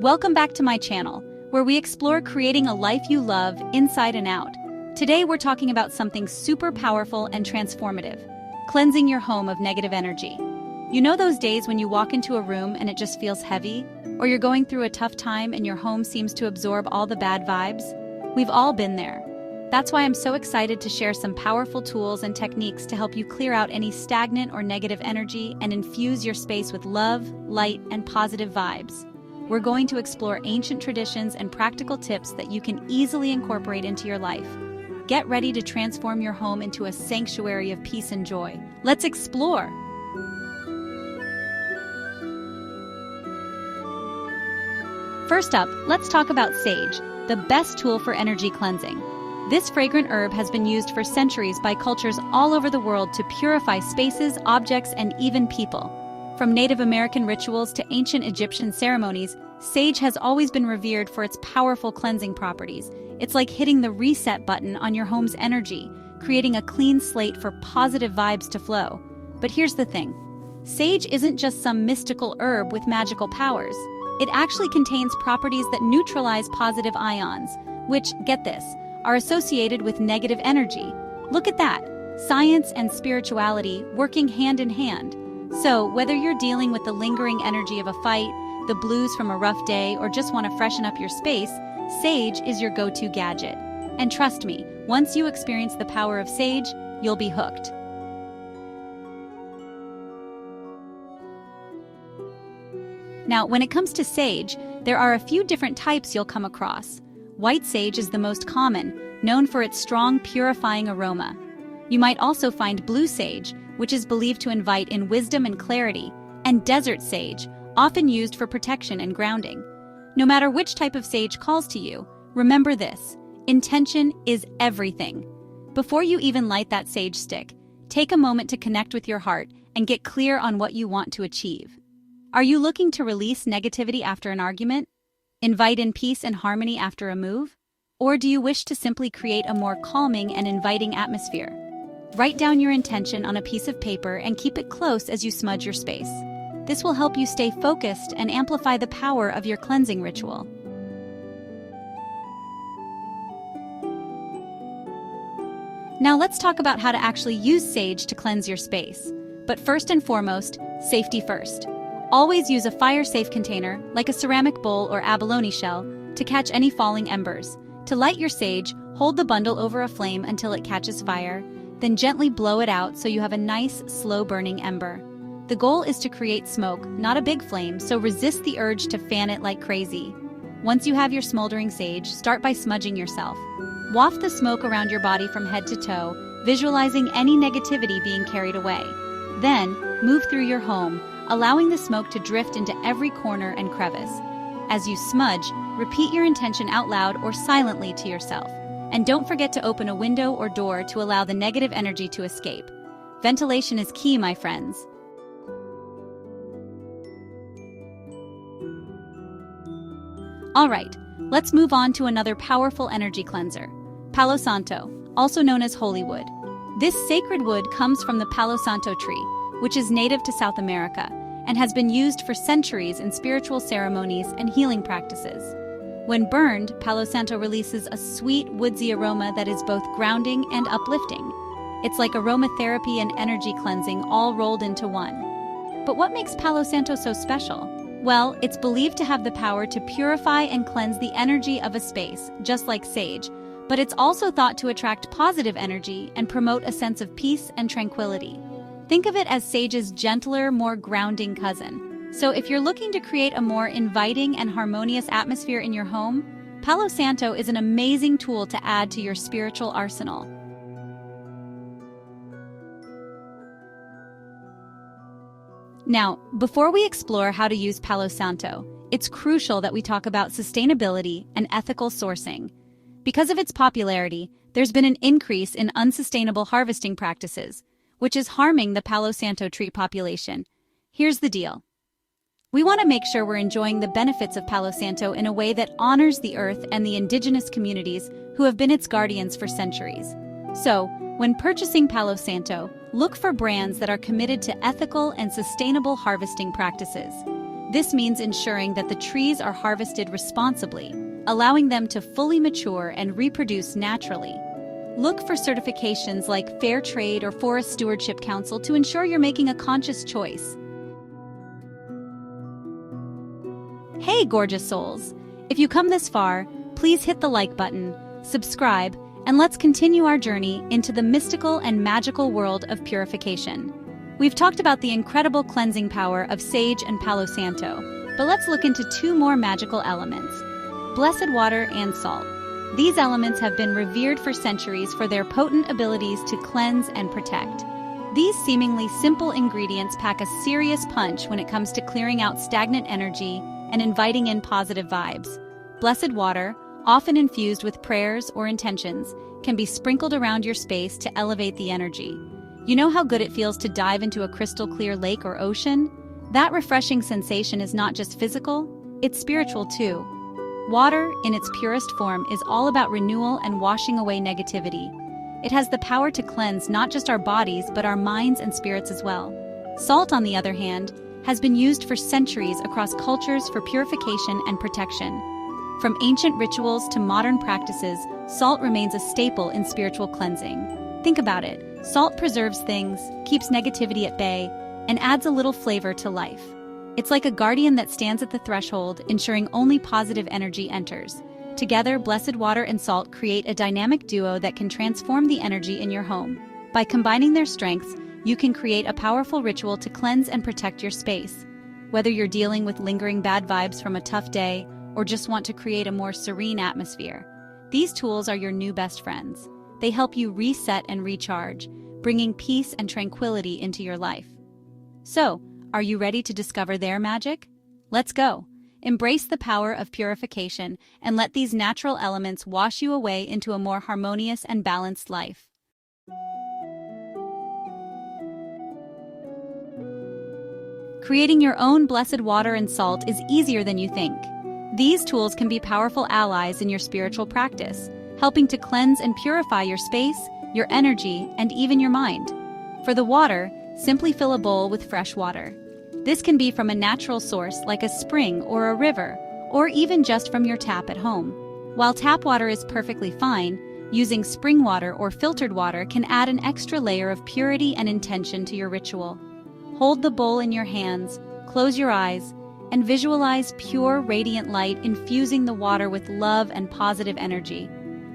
Welcome back to my channel, where we explore creating a life you love inside and out. Today we're talking about something super powerful and transformative: cleansing your home of negative energy. You know those days when you walk into a room and it just feels heavy? Or you're going through a tough time and your home seems to absorb all the bad vibes? We've all been there. That's why I'm so excited to share some powerful tools and techniques to help you clear out any stagnant or negative energy and infuse your space with love, light, and positive vibes. We're going to explore ancient traditions and practical tips that you can easily incorporate into your life. Get ready to transform your home into a sanctuary of peace and joy. Let's explore! First up, let's talk about sage, the best tool for energy cleansing. This fragrant herb has been used for centuries by cultures all over the world to purify spaces, objects, and even people. From Native American rituals to ancient Egyptian ceremonies, sage has always been revered for its powerful cleansing properties. It's like hitting the reset button on your home's energy, creating a clean slate for positive vibes to flow. But here's the thing: sage isn't just some mystical herb with magical powers. It actually contains properties that neutralize positive ions, which, get this, are associated with negative energy. Look at that! Science and spirituality working hand in hand. So, whether you're dealing with the lingering energy of a fight, the blues from a rough day, or just want to freshen up your space, sage is your go-to gadget. And trust me, once you experience the power of sage, you'll be hooked. Now, when it comes to sage, there are a few different types you'll come across. White sage is the most common, known for its strong, purifying aroma. You might also find blue sage, which is believed to invite in wisdom and clarity, and desert sage, often used for protection and grounding. No matter which type of sage calls to you, remember this: intention is everything. Before you even light that sage stick, take a moment to connect with your heart and get clear on what you want to achieve. Are you looking to release negativity after an argument? Invite in peace and harmony after a move? Or do you wish to simply create a more calming and inviting atmosphere? Write down your intention on a piece of paper and keep it close as you smudge your space. This will help you stay focused and amplify the power of your cleansing ritual. Now let's talk about how to actually use sage to cleanse your space. But first and foremost, safety first. Always use a fire-safe container, like a ceramic bowl or abalone shell, to catch any falling embers. To light your sage, hold the bundle over a flame until it catches fire, then gently blow it out so you have a nice, slow-burning ember. The goal is to create smoke, not a big flame, so resist the urge to fan it like crazy. Once you have your smoldering sage, start by smudging yourself. Waft the smoke around your body from head to toe, visualizing any negativity being carried away. Then, move through your home, allowing the smoke to drift into every corner and crevice. As you smudge, repeat your intention out loud or silently to yourself. And don't forget to open a window or door to allow the negative energy to escape. Ventilation is key, my friends. Alright, let's move on to another powerful energy cleanser: Palo Santo, also known as holy wood. This sacred wood comes from the Palo Santo tree, which is native to South America, and has been used for centuries in spiritual ceremonies and healing practices. When burned, Palo Santo releases a sweet, woodsy aroma that is both grounding and uplifting. It's like aromatherapy and energy cleansing all rolled into one. But what makes Palo Santo so special? Well, it's believed to have the power to purify and cleanse the energy of a space, just like sage, but it's also thought to attract positive energy and promote a sense of peace and tranquility. Think of it as sage's gentler, more grounding cousin. So if you're looking to create a more inviting and harmonious atmosphere in your home, Palo Santo is an amazing tool to add to your spiritual arsenal. Now, before we explore how to use Palo Santo, it's crucial that we talk about sustainability and ethical sourcing. Because of its popularity, there's been an increase in unsustainable harvesting practices, which is harming the Palo Santo tree population. Here's the deal: we want to make sure we're enjoying the benefits of Palo Santo in a way that honors the earth and the indigenous communities who have been its guardians for centuries. So, when purchasing Palo Santo, look for brands that are committed to ethical and sustainable harvesting practices. This means ensuring that the trees are harvested responsibly, allowing them to fully mature and reproduce naturally. Look for certifications like Fair Trade or Forest Stewardship Council to ensure you're making a conscious choice. Hey, gorgeous souls! If you come this far, please hit the like button, subscribe, and let's continue our journey into the mystical and magical world of purification. We've talked about the incredible cleansing power of sage and Palo Santo, but let's look into two more magical elements: blessed water and salt. These elements have been revered for centuries for their potent abilities to cleanse and protect. These seemingly simple ingredients pack a serious punch when it comes to clearing out stagnant energy and inviting in positive vibes. Blessed water, often infused with prayers or intentions, can be sprinkled around your space to elevate the energy. You know how good it feels to dive into a crystal clear lake or ocean? That refreshing sensation is not just physical, it's spiritual too. Water, in its purest form, is all about renewal and washing away negativity. It has the power to cleanse not just our bodies, but our minds and spirits as well. Salt, on the other hand, has been used for centuries across cultures for purification and protection. From ancient rituals to modern practices, salt remains a staple in spiritual cleansing. Think about it. Salt preserves things, keeps negativity at bay, and adds a little flavor to life. It's like a guardian that stands at the threshold, ensuring only positive energy enters. Together, blessed water and salt create a dynamic duo that can transform the energy in your home. By combining their strengths, you can create a powerful ritual to cleanse and protect your space. Whether you're dealing with lingering bad vibes from a tough day or just want to create a more serene atmosphere, these tools are your new best friends. They help you reset and recharge, bringing peace and tranquility into your life. So, are you ready to discover their magic? Let's go! Embrace the power of purification and let these natural elements wash you away into a more harmonious and balanced life. Creating your own blessed water and salt is easier than you think. These tools can be powerful allies in your spiritual practice, helping to cleanse and purify your space, your energy, and even your mind. For the water, simply fill a bowl with fresh water. This can be from a natural source like a spring or a river, or even just from your tap at home. While tap water is perfectly fine, using spring water or filtered water can add an extra layer of purity and intention to your ritual. Hold the bowl in your hands, close your eyes, and visualize pure, radiant light infusing the water with love and positive energy.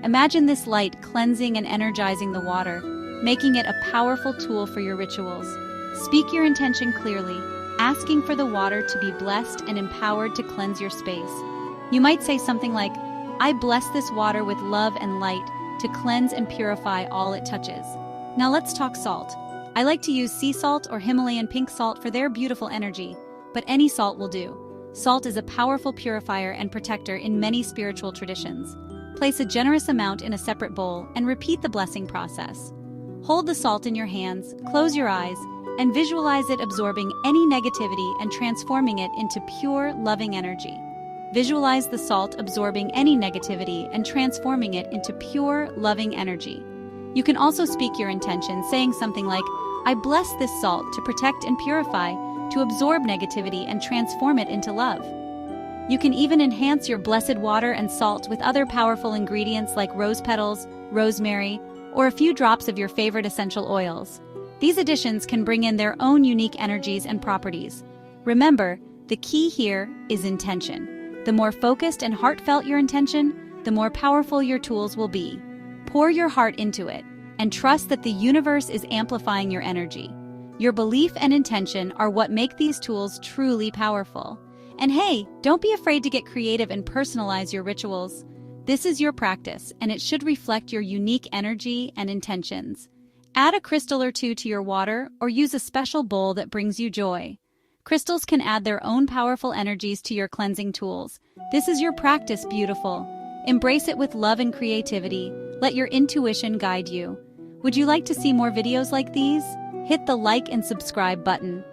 Imagine this light cleansing and energizing the water, making it a powerful tool for your rituals. Speak your intention clearly, asking for the water to be blessed and empowered to cleanse your space. You might say something like, "I bless this water with love and light to cleanse and purify all it touches." Now let's talk salt. I like to use sea salt or Himalayan pink salt for their beautiful energy, but any salt will do. Salt is a powerful purifier and protector in many spiritual traditions. Place a generous amount in a separate bowl and repeat the blessing process. Hold the salt in your hands, close your eyes, and visualize it absorbing any negativity and transforming it into pure, loving energy. Visualize the salt absorbing any negativity and transforming it into pure, loving energy. You can also speak your intention, saying something like, "I bless this salt to protect and purify, to absorb negativity and transform it into love." You can even enhance your blessed water and salt with other powerful ingredients like rose petals, rosemary, or a few drops of your favorite essential oils. These additions can bring in their own unique energies and properties. Remember, the key here is intention. The more focused and heartfelt your intention, the more powerful your tools will be. Pour your heart into it, and trust that the universe is amplifying your energy. Your belief and intention are what make these tools truly powerful. And hey, don't be afraid to get creative and personalize your rituals. This is your practice, and it should reflect your unique energy and intentions. Add a crystal or two to your water, or use a special bowl that brings you joy. Crystals can add their own powerful energies to your cleansing tools. This is your practice, beautiful. Embrace it with love and creativity. Let your intuition guide you. Would you like to see more videos like these? Hit the like and subscribe button.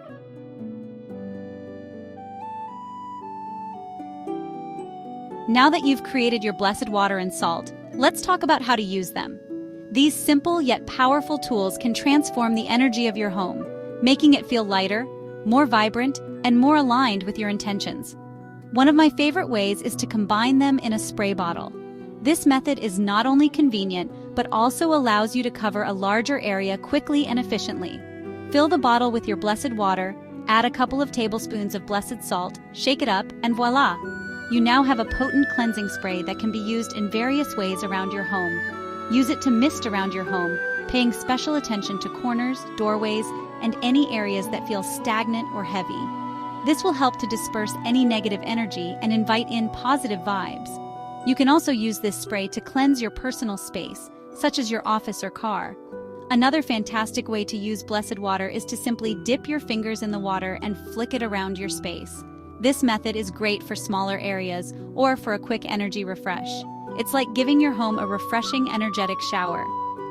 Now that you've created your blessed water and salt, let's talk about how to use them. These simple yet powerful tools can transform the energy of your home, making it feel lighter, more vibrant, and more aligned with your intentions. One of my favorite ways is to combine them in a spray bottle. This method is not only convenient, but also allows you to cover a larger area quickly and efficiently. Fill the bottle with your blessed water, add a couple of tablespoons of blessed salt, shake it up, and voila! You now have a potent cleansing spray that can be used in various ways around your home. Use it to mist around your home, paying special attention to corners, doorways, and any areas that feel stagnant or heavy. This will help to disperse any negative energy and invite in positive vibes. You can also use this spray to cleanse your personal space, such as your office or car. Another fantastic way to use blessed water is to simply dip your fingers in the water and flick it around your space. This method is great for smaller areas or for a quick energy refresh. It's like giving your home a refreshing, energetic shower.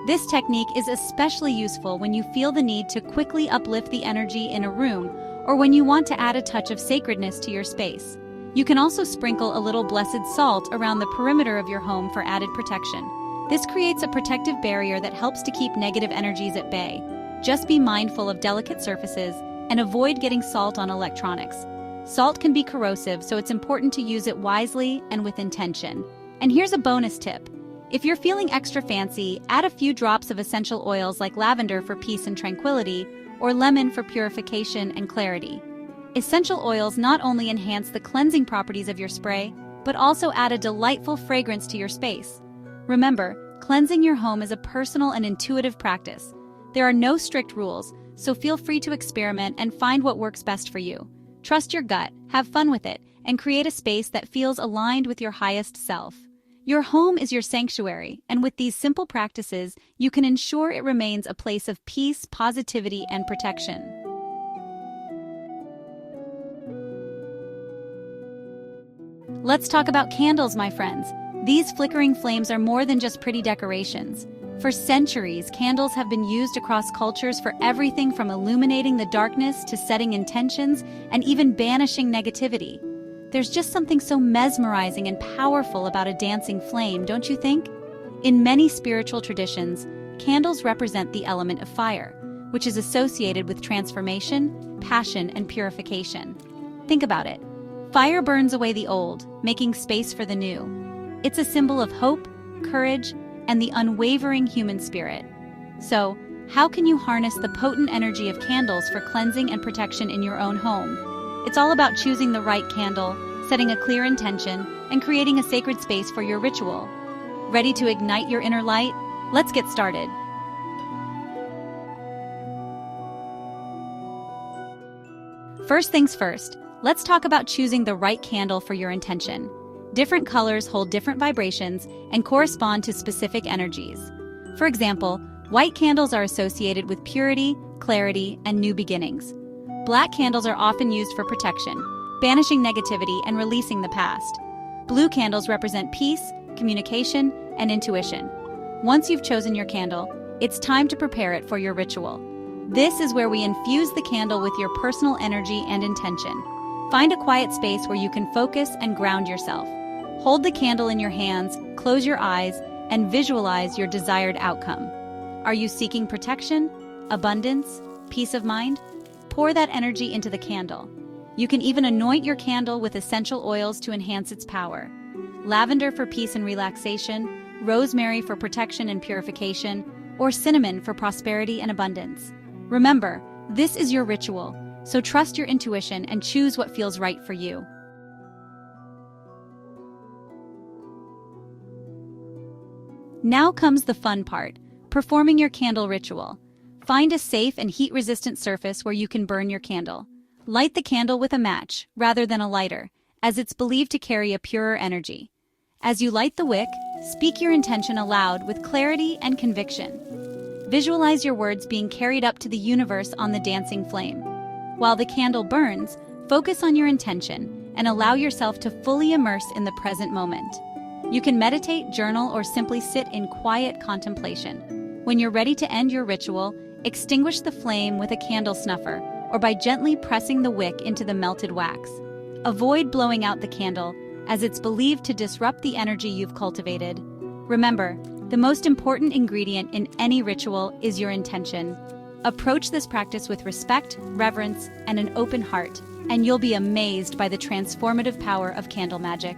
This technique is especially useful when you feel the need to quickly uplift the energy in a room or when you want to add a touch of sacredness to your space. You can also sprinkle a little blessed salt around the perimeter of your home for added protection. This creates a protective barrier that helps to keep negative energies at bay. Just be mindful of delicate surfaces and avoid getting salt on electronics. Salt can be corrosive, so it's important to use it wisely and with intention. And here's a bonus tip. If you're feeling extra fancy, add a few drops of essential oils like lavender for peace and tranquility, or lemon for purification and clarity. Essential oils not only enhance the cleansing properties of your spray, but also add a delightful fragrance to your space. Remember, cleansing your home is a personal and intuitive practice. There are no strict rules, so feel free to experiment and find what works best for you. Trust your gut, have fun with it, and create a space that feels aligned with your highest self. Your home is your sanctuary, and with these simple practices, you can ensure it remains a place of peace, positivity, and protection. Let's talk about candles, my friends. These flickering flames are more than just pretty decorations. For centuries, candles have been used across cultures for everything from illuminating the darkness to setting intentions and even banishing negativity. There's just something so mesmerizing and powerful about a dancing flame, don't you think? In many spiritual traditions, candles represent the element of fire, which is associated with transformation, passion, and purification. Think about it. Fire burns away the old, making space for the new. It's a symbol of hope, courage, and the unwavering human spirit. So, how can you harness the potent energy of candles for cleansing and protection in your own home? It's all about choosing the right candle, setting a clear intention, and creating a sacred space for your ritual. Ready to ignite your inner light? Let's get started. First things first, let's talk about choosing the right candle for your intention. Different colors hold different vibrations and correspond to specific energies. For example, white candles are associated with purity, clarity, and new beginnings. Black candles are often used for protection, banishing negativity and releasing the past. Blue candles represent peace, communication, and intuition. Once you've chosen your candle, it's time to prepare it for your ritual. This is where we infuse the candle with your personal energy and intention. Find a quiet space where you can focus and ground yourself. Hold the candle in your hands, close your eyes, and visualize your desired outcome. Are you seeking protection, abundance, peace of mind? Pour that energy into the candle. You can even anoint your candle with essential oils to enhance its power. Lavender for peace and relaxation, rosemary for protection and purification, or cinnamon for prosperity and abundance. Remember, this is your ritual, so trust your intuition and choose what feels right for you. Now comes the fun part, performing your candle ritual. Find a safe and heat-resistant surface where you can burn your candle. Light the candle with a match, rather than a lighter, as it's believed to carry a purer energy. As you light the wick, speak your intention aloud with clarity and conviction. Visualize your words being carried up to the universe on the dancing flame. While the candle burns, focus on your intention and allow yourself to fully immerse in the present moment. You can meditate, journal, or simply sit in quiet contemplation. When you're ready to end your ritual, extinguish the flame with a candle snuffer or by gently pressing the wick into the melted wax. Avoid blowing out the candle, as it's believed to disrupt the energy you've cultivated. Remember, the most important ingredient in any ritual is your intention. Approach this practice with respect, reverence, and an open heart, and you'll be amazed by the transformative power of candle magic.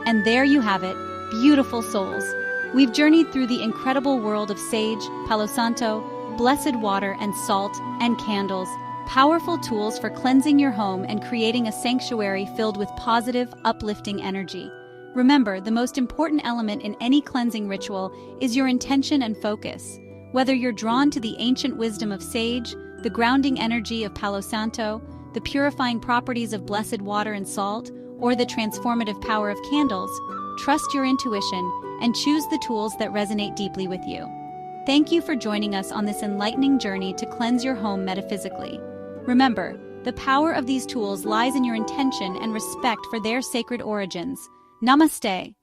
And there you have it, beautiful souls. We've journeyed through the incredible world of sage, Palo Santo, blessed water and salt, and candles, powerful tools for cleansing your home and creating a sanctuary filled with positive, uplifting energy. Remember, the most important element in any cleansing ritual is your intention and focus. Whether you're drawn to the ancient wisdom of sage, the grounding energy of Palo Santo, the purifying properties of blessed water and salt, or the transformative power of candles, trust your intuition and choose the tools that resonate deeply with you. Thank you for joining us on this enlightening journey to cleanse your home metaphysically. Remember, the power of these tools lies in your intention and respect for their sacred origins. Namaste.